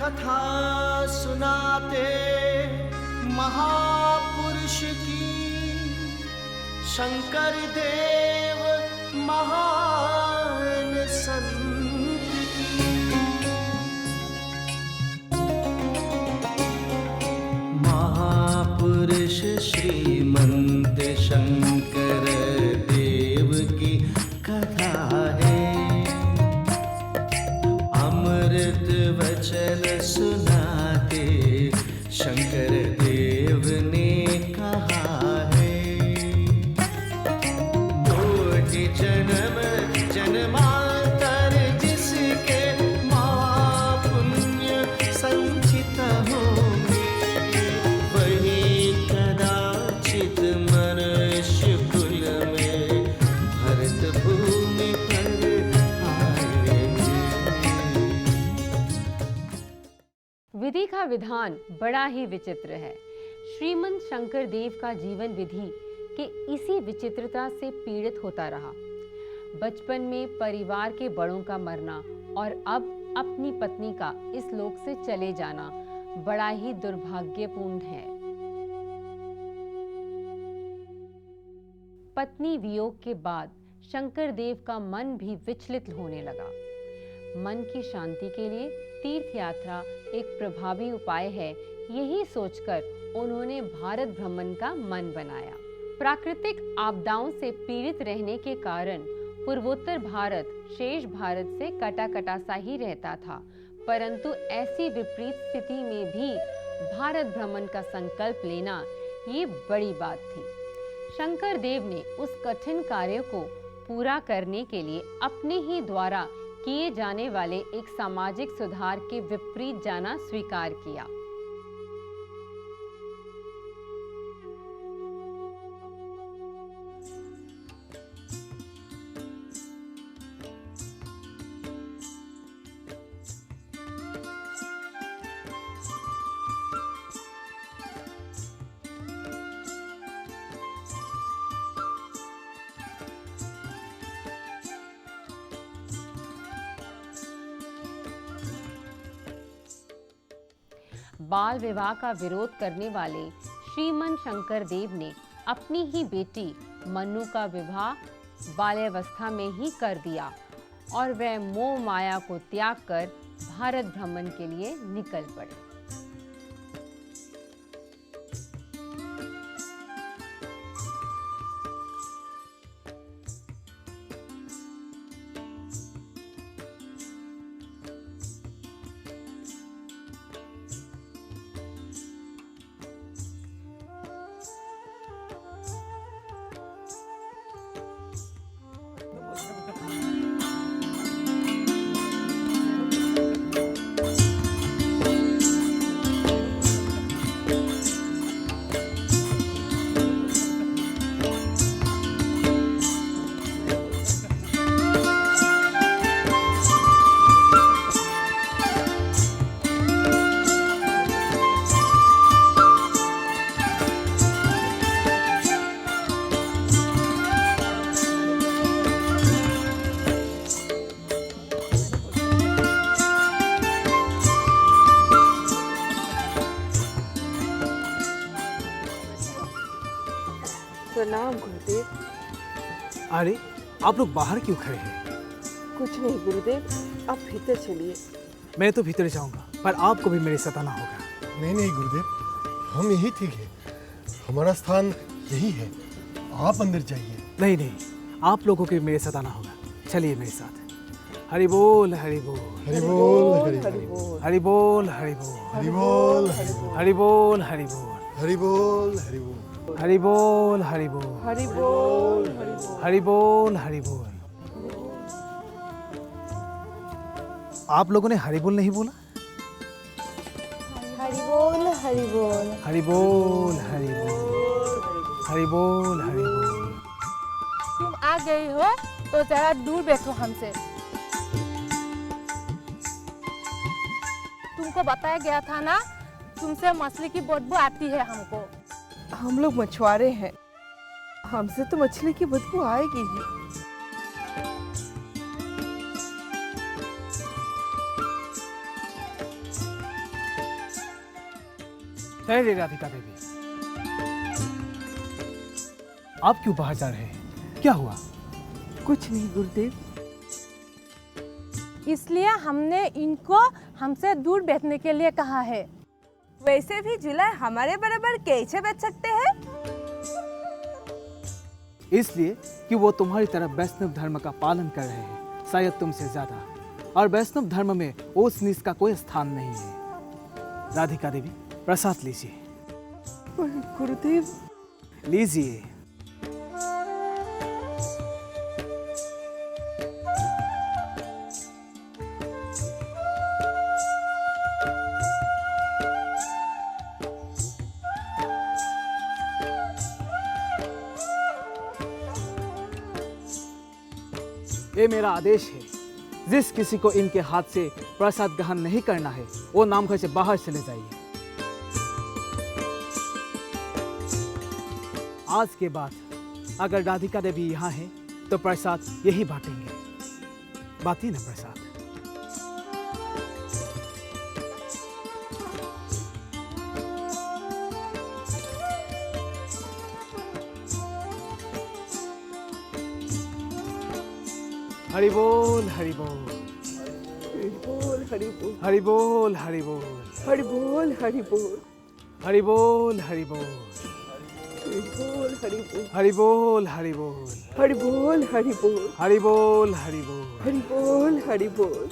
कथा सुनाते महापुरुष की, शंकर देव महान संत की। महापुरुष श्रीमंत शंकर देव की कथा है, अमृत वचन सुनाते शंकर देव ने कहा है। कोटि जन्म जन्मांतर जिसके महापुण्य संचित होंगे, वही कदाचित मनुष्य कुल में भरत भूमि पर आएंगे। विधि का विधान बड़ा ही विचित्र है। श्रीमंत शंकर देव का जीवन विधि के इसी विचित्रता से पीड़ित होता रहा। बचपन में परिवार के बड़ों का मरना और अब अपनी पत्नी का इस लोक से चले जाना बड़ा ही दुर्भाग्यपूर्ण है। पत्नी वियोग के बाद शंकर देव का मन भी विचलित होने लगा। मन की शांति के लिए तीर्थ यात्रा एक प्रभावी उपाय है, यही सोचकर उन्होंने भारत भ्रमण का मन बनाया। प्राकृतिक आपदाओं से पीड़ित रहने के कारण पूर्वोत्तर भारत शेष भारत से कटा कटा सा ही रहता था, परंतु ऐसी विपरीत स्थिति में भी भारत भ्रमण का संकल्प लेना ये बड़ी बात थी। शंकर देव ने उस कठिन कार्य को पूरा करने के लिए अपने ही द्वारा किए जाने वाले एक सामाजिक सुधार के विपरीत जाना स्वीकार किया। बाल विवाह का विरोध करने वाले श्रीमंत शंकर देव ने अपनी ही बेटी मनु का विवाह बाल्यावस्था में ही कर दिया और वह मोह माया को त्याग कर भारत भ्रमण के लिए निकल पड़े। प्रणाम गुरुदेव। अरे आप लोग बाहर क्यों खड़े हैं? कुछ नहीं गुरुदेव, आप भीतर चलिए। मैं तो भीतर जाऊंगा, पर आपको भी मेरे साथ आना होगा। नहीं नहीं गुरुदेव, हम यही ठीक है, हमारा स्थान यही है, आप अंदर जाइए। नहीं नहीं, आप लोगों को भी मेरे साथ आना होगा। चलिए मेरे साथ। हरि बोल हरि बोल हरि बोल हरि बोल हरि बोल हरि बोल हरि बोल हरि बोल हरि बोल हरि बोल हरि बोल हरि बोल हरि बोल हरि बोल हरि बोल हरि बोल। आप लोगों ने हरि बोल नहीं बोला? हरि बोल हरि बोल हरि बोल हरि बोल हरि बोल हरि बोल। तुम आ गई हो तो जरा दूर बैठो हमसे। तुमको बताया गया था ना, तुमसे मछली की बदबू आती है हमको। हम लोग मछुआरे हैं, हमसे तो मछली की बदबू आएगी ही। ठहरिए राधिका देवी, आप क्यों बाहर जा रहे हैं? क्या हुआ? कुछ नहीं गुरुदेव। इसलिए हमने इनको हमसे दूर बैठने के लिए कहा है। वैसे भी जुलाई हमारे बराबर कैसे बैठ सकते हैं? इसलिए कि वो तुम्हारी तरह वैष्णव धर्म का पालन कर रहे हैं, शायद तुमसे ज्यादा। और वैष्णव धर्म में ऊंच नीच का कोई स्थान नहीं है। राधिका देवी, प्रसाद लीजिए। गुरुदेव, लीजिए। ये मेरा आदेश है, जिस किसी को इनके हाथ से प्रसाद ग्रहण नहीं करना है वो नामघर से बाहर चले जाइए। आज के बाद अगर राधिका देवी यहाँ है तो प्रसाद यही बांटेंगे। बांटिए ना प्रसाद। हरि बोल, हरि बोल, हरि बोल, हरि बोल, हरि बोल, हरि बोल, हरि बोल, हरि बोल, हरि बोल, हरि बोल, हरि बोल, हरि बोल, हरि बोल, हरि बोल, हरि बोल, हरि बोल, हरि बोल, हरि बोल, हरि बोल।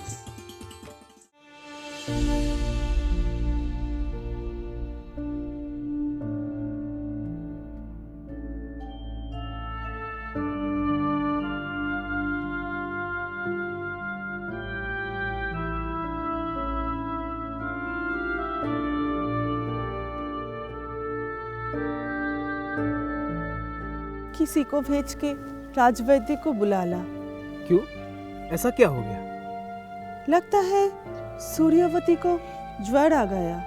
किसी को भेज के राजवैद्य को बुला ला। क्यों? ऐसा क्या हो गया? लगता है सूर्यवती को ज्वर आ गया।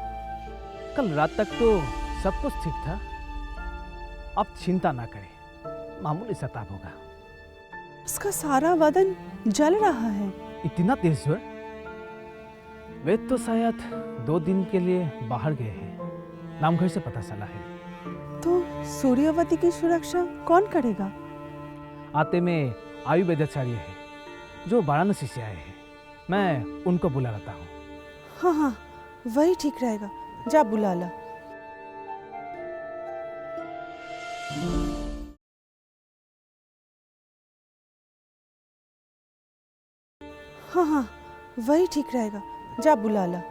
कल रात तक तो सब कुछ ठीक था। आप चिंता ना करें, मामूली सा ताप होगा। उसका सारा बदन जल रहा है। इतना तेज ज्वर? वे तो शायद 2 दिन के लिए बाहर गए हैं, नामघर से पता चला है। तो सूर्यवती की सुरक्षा कौन करेगा? आते में आयुर्वेदाचार्य है जो वाराणसी से आए हैं, मैं उनको बुला लाता हूँ। हाँ हाँ, वही ठीक रहेगा। जा बुला ला। हाँ हाँ, वही ठीक रहेगा। जा बुला ला।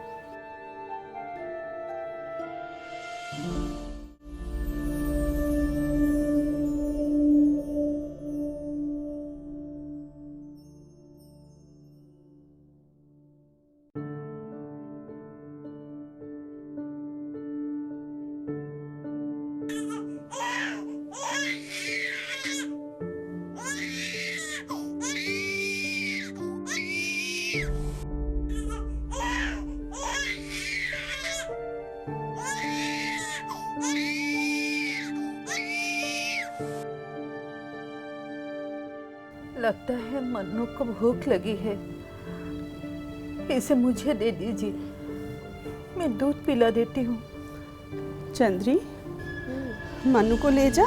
लगता है मन्नू को भूख लगी है। इसे मुझे दे दीजिए, मैं दूध पिला देती हूँ। चंद्री, मनु को ले जा।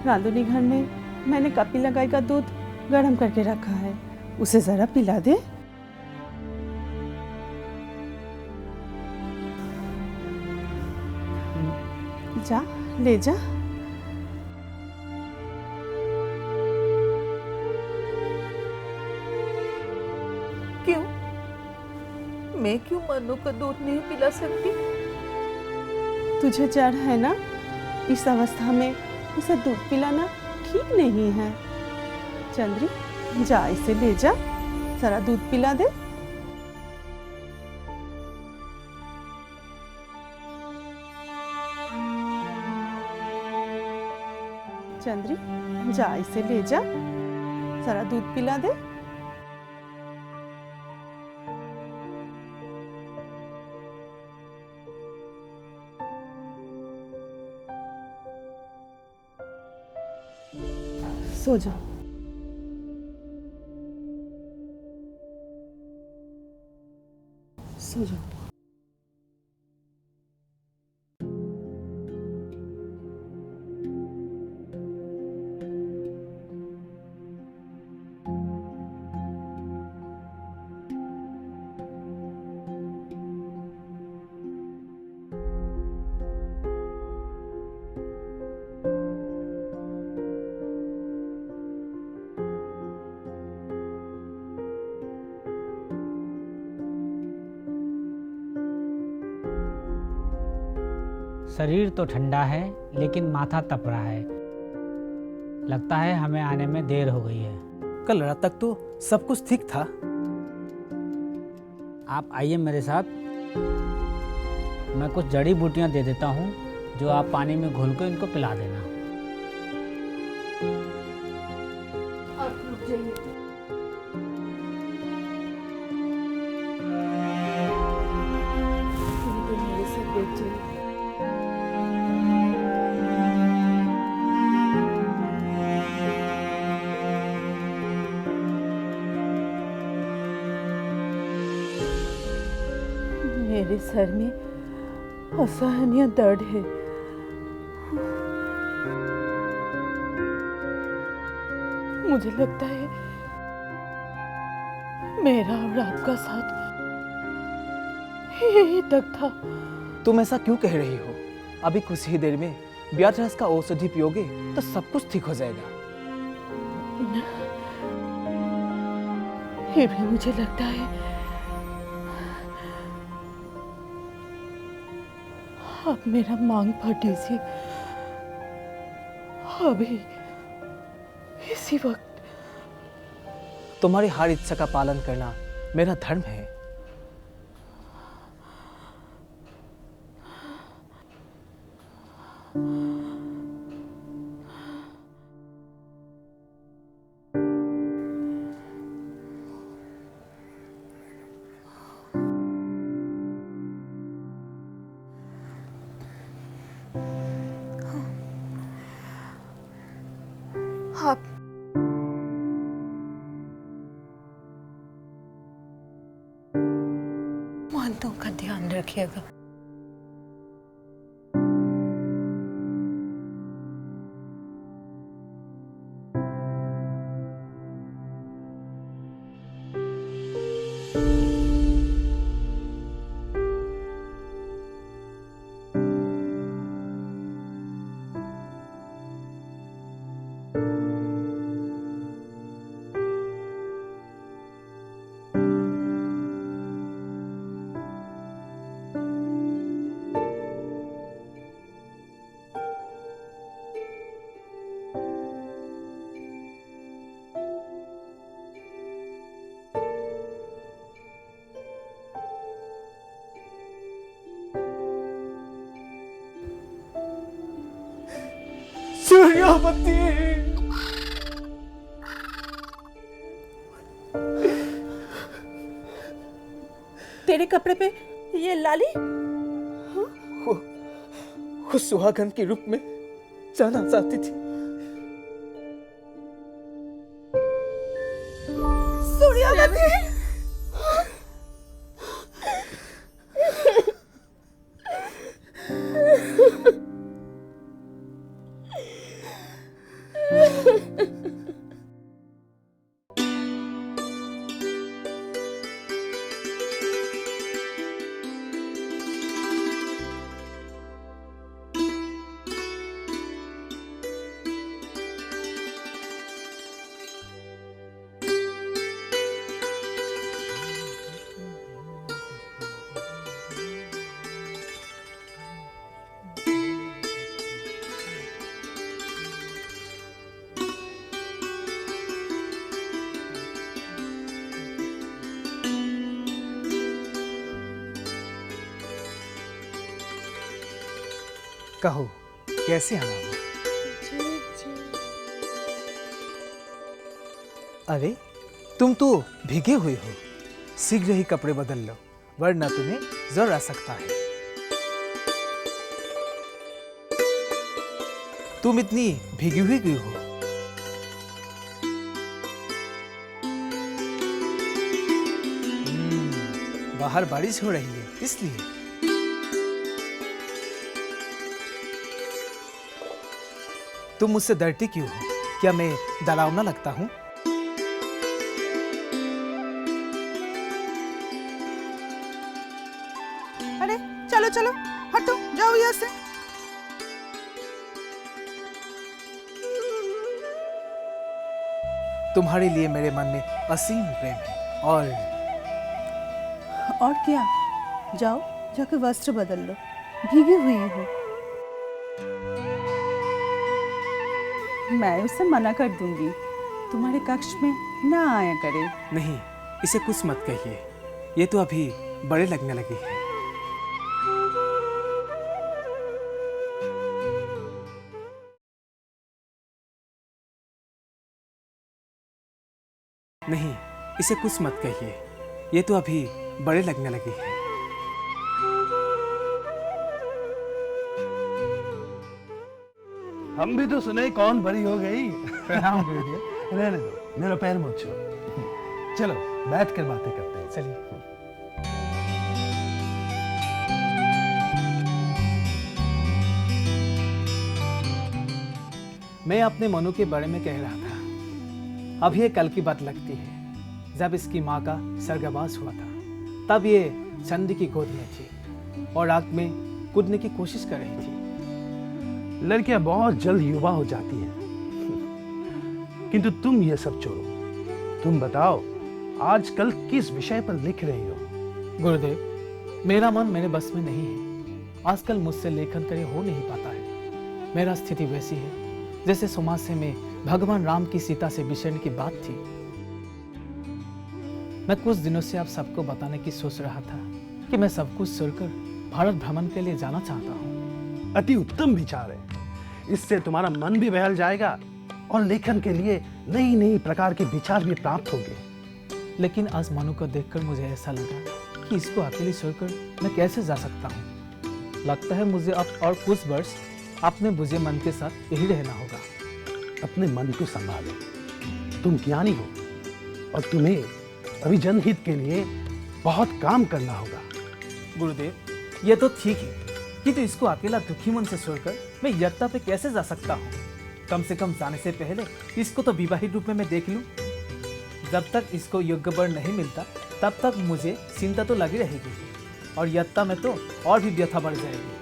रांधुनी घर में मैंने कपिला गाय का दूध गर्म करके रखा है, उसे जरा पिला दे। जा, ले जा। क्यों? मैं क्यों मन्नू को दूध नहीं पिला सकती? तुझे जड़ है ना, इस अवस्था में इसे दूध पिलाना ठीक नहीं है। चंद्री, जा इसे ले जा, जरा दूध पिला दे। चंद्री, जा इसे ले जा, जरा दूध पिला दे। सो जा। सो जा। शरीर तो ठंडा है लेकिन माथा तप रहा है। लगता है हमें आने में देर हो गई है। कल रात तक तो सब कुछ ठीक था। आप आइए मेरे साथ, मैं कुछ जड़ी बूटियां दे देता हूँ जो आप पानी में घोल कर इनको पिला देना। मेरे सर में असहनीय दर्द है। मुझे लगता है मेरा और आपका साथ यही तक था। तुम ऐसा क्यों कह रही हो? अभी कुछ ही देर में ब्याज रस का औषधि पियोगे तो सब कुछ ठीक हो जाएगा। ये भी मुझे लगता है आप मेरा मांग भर दीजिए अभी इसी वक्त। तुम्हारी हर इच्छा का पालन करना मेरा धर्म है। आप मानतों का ध्यान रखिएगा। सूर्यावती, तेरे कपड़े पे ये लाली वो सुहागन के रूप में जाना चाहती थी। सूर्यावती, कहो कैसे आना हुआ? अरे तुम तो भीगे हुए हो, शीघ्र ही कपड़े बदल लो वरना तुम्हें ज्वर आ सकता है। तुम इतनी भीगी हुई क्यों हो? बाहर बारिश हो रही है इसलिए। तुम मुझसे डरती क्यों हो? क्या मैं डरावना लगता हूं? अरे चलो चलो हटो, जाओ यहाँ से। तुम्हारे लिए मेरे मन में असीम प्रेम है और क्या, जाओ जाकर वस्त्र बदल लो, भीगी हुई हो। मैं उसे मना कर दूंगी, तुम्हारे कक्ष में ना आया करे। नहीं, इसे कुछ मत कहिए, ये तो अभी बड़े लगने लगी है। नहीं, इसे कुछ मत कहिए, ये तो अभी बड़े लगने लगी है। हम भी तो सुने कौन बड़ी हो गई। प्रणाम गुरुदेव। रहने दो, मेरा पैर मत छुओ। चलो बैठ कर बातें करते हैं। चलिए। मैं अपने मनु के बारे में कह रहा था। अब ये कल की बात लगती है, जब इसकी माँ का स्वर्गवास हुआ था। तब ये चंदी की गोद में थी और आग में कूदने की कोशिश कर रही थी। लड़कियां बहुत जल्द युवा हो जाती हैं। किंतु तुम ये सब छोड़ो, तुम बताओ आजकल किस विषय पर लिख रही हो? गुरुदेव, मेरा मन मेरे बस में नहीं है। आजकल मुझसे लेखन करे हो नहीं पाता है। मेरा स्थिति वैसी है जैसे समाज में भगवान राम की सीता से बिछड़ने की बात थी। मैं कुछ दिनों से आप सबको बताने की सोच रहा था कि मैं सब कुछ छोड़कर भारत भ्रमण के लिए जाना चाहता हूँ। अति उत्तम विचार है। इससे तुम्हारा मन भी बहल जाएगा और लेखन के लिए नई नई प्रकार के विचार भी प्राप्त होंगे। लेकिन आज मनु को देखकर मुझे ऐसा लगा कि इसको अकेले छोड़कर मैं कैसे जा सकता हूँ। लगता है मुझे अब और कुछ वर्ष अपने बुझे मन के साथ यही रहना होगा। अपने मन को संभालो, तुम ज्ञानी हो और तुम्हें अभी जनहित के लिए बहुत काम करना होगा। गुरुदेव, ये तो ठीक है, किंतु इसको अकेला दुखी मन से छोड़कर मैं यात्रा पे कैसे जा सकता हूँ? कम से कम जाने से पहले इसको तो विवाहित रूप में मैं देख लूं। जब तक इसको योग्य वर नहीं मिलता तब तक मुझे चिंता तो लगी रहेगी और यात्रा में तो और भी व्यथा बढ़ जाएगी।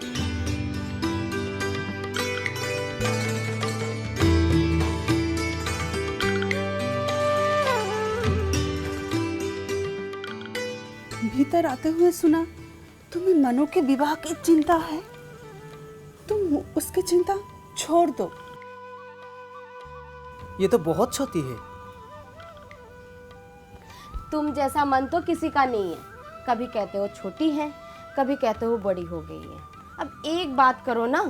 भीतर आते हुए सुना तुम्हें मनु के विवाह की चिंता है। तुम उसकी चिंता छोड़ दो। ये तो बहुत छोटी है। तुम जैसा मन तो किसी का नहीं है। कभी कहते हो छोटी है, कभी कहते हो बड़ी हो गई है। अब एक बात करो ना।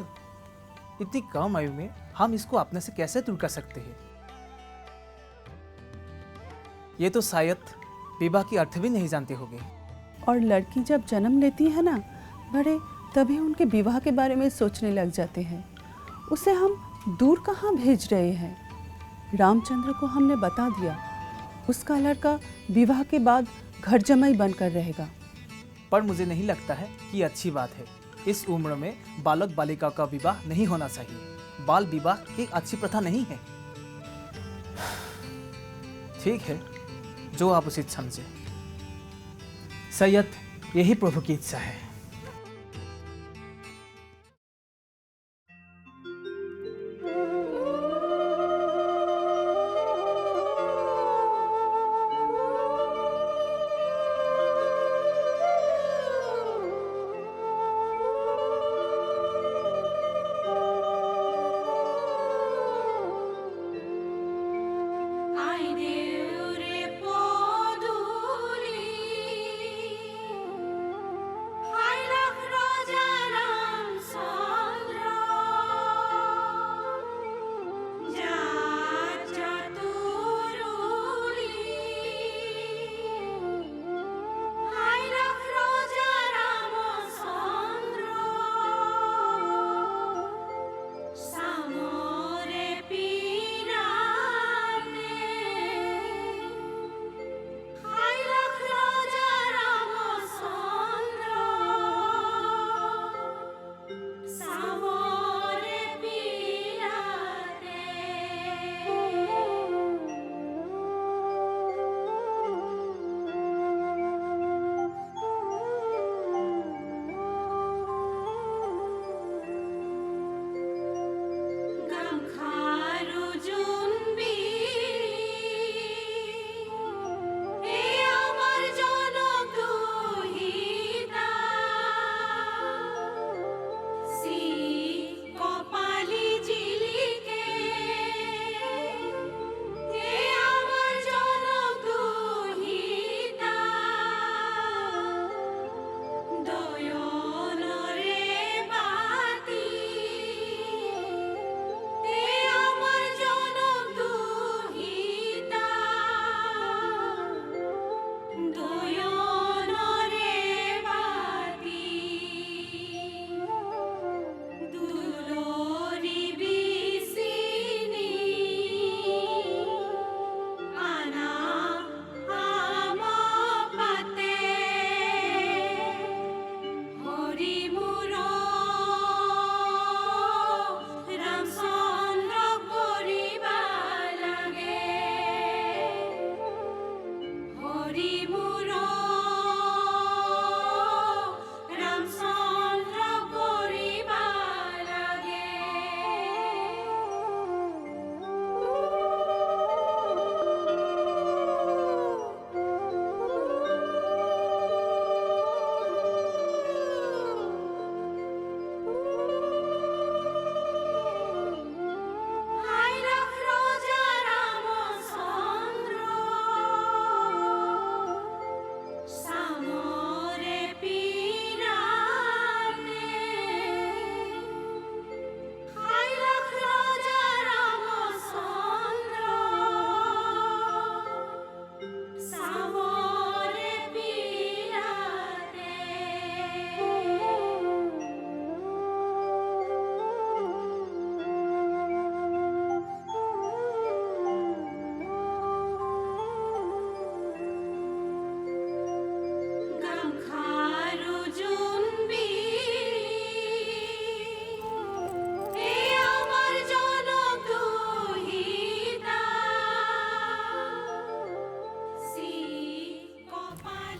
इतनी कम आयु में हम इसको अपने से कैसे दूर कर सकते हैं? ये तो शायद विवाह की अर्थ भी नहीं जानते होंगे। और लड़की जब जन्म लेती है ना, बड़े तभी उनके विवाह के बारे में सोचने लग जाते हैं। उसे हम दूर कहाँ भेज रहे हैं? रामचंद्र को हमने बता दिया, उसका लड़का विवाह के बाद घर जमाई बनकर रहेगा। पर मुझे नहीं लगता है कि अच्छी बात है। इस उम्र में बालक बालिका का विवाह नहीं होना चाहिए। बाल विवाह एक अच्छी प्रथा नहीं है। ठीक है, जो आप उचित समझे। शायद यही प्रभु की इच्छा है।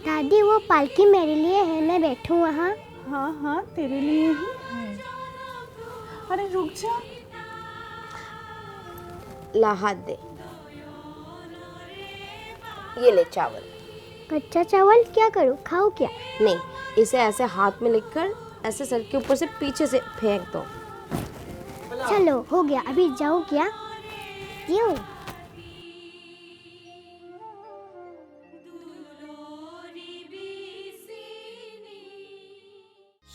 दादी वो पालकी मेरे लिए है, मैं बैठूं वहाँ? हाँ हाँ तेरे लिए ही है। अरे रुक जा। ला हाथ दे। ये ले चावल। कच्चा चावल क्या करूँ, खाऊं क्या? नहीं, इसे ऐसे हाथ में लेकर ऐसे सर के ऊपर से पीछे से फेंक दो। चलो हो गया, अभी जाऊँ क्या? क्यों?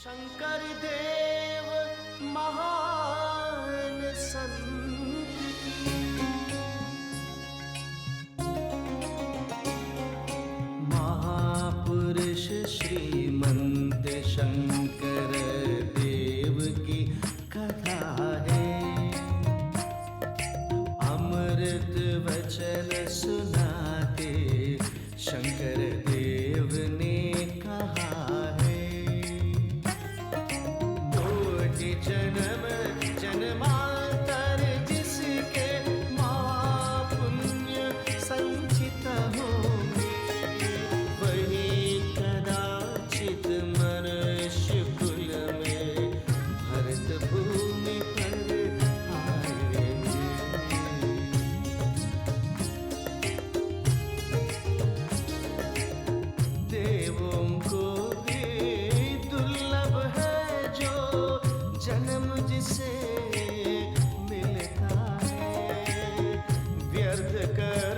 शंकर देव महान संत महापुरुष श्रीमंत शंकर देव की कथा है। अमृत वचन सुनाते शंकर देव ने कहा है। जन्म जन्मांतर जिसके महापुण्य संचित होंगे, वही कदाचित मनुष्य कुल में भरत भूमि पर आएंगे। देवों को भी दुर्लभ है जो जन्म जिसे मिलता है, व्यर्थ कर